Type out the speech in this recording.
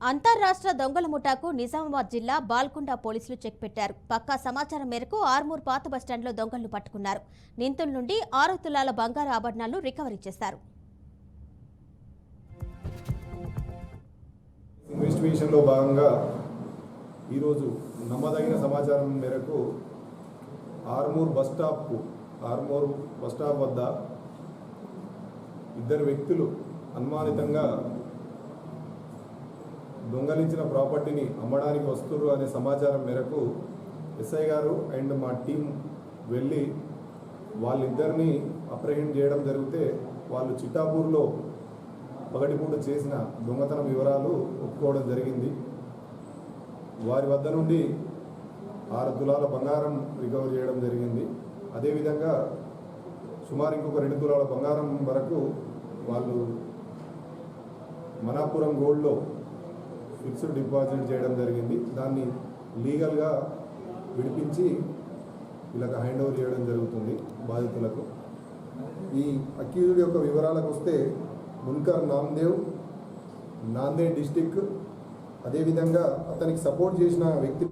అంతర్రాష్ట్ర దొంగల ముఠాకు నిజామాబాద్ జిల్లా బాల్కొండ పోలీసులు చెక్ పెట్టారు. పక్కా సమాచారం మేరకు ఆర్మూర్ పాత బస్టాండ్లో దొంగలను పట్టుకున్నారు. నిందితుల నుండి 6 తులాల బంగారు ఆభరణాలను రికవరీ చేశారు. ఇన్వెస్టిగేషన్లో భాగంగా ఈరోజు నమ్మదగిన సమాచారం మేరకు ఆర్మూర్ బస్ స్టాప్ వద్ద ఇద్దరు వ్యక్తులు అనుమానితంగా దొంగలించిన ప్రాపర్టీని అమ్మడానికి వస్తున్నారు అనే సమాచారం మేరకు ఎస్ఐ గారు అండ్ మా టీం వెళ్ళి వాళ్ళిద్దరిని అప్రహెండ్ చేయడం జరిగితే వాళ్ళు చిట్టాపూర్లో పగటిపూట చేసిన దొంగతనం వివరాలు ఒప్పుకోవడం జరిగింది. వారి వద్ద నుండి 6 తులాల బంగారం రికవర్ చేయడం జరిగింది. అదేవిధంగా సుమారు ఇంకొక 2 తులాల బంగారం వరకు వాళ్ళు మనాపురం గోల్డ్లో ఫిక్స్డ్ డిపాజిట్ చేయడం జరిగింది. దాన్ని లీగల్గా విడిపించి వీళ్ళకి హ్యాండ్ ఓవర్ చేయడం జరుగుతుంది బాధితులకు. ఈ అక్యూజ్డ్ యొక్క వివరాలకు వస్తే మున్కర్ నామదేవ్, నాందేడ్ డిస్టిక్, అదేవిధంగా అతనికి సపోర్ట్ చేసిన వ్యక్తి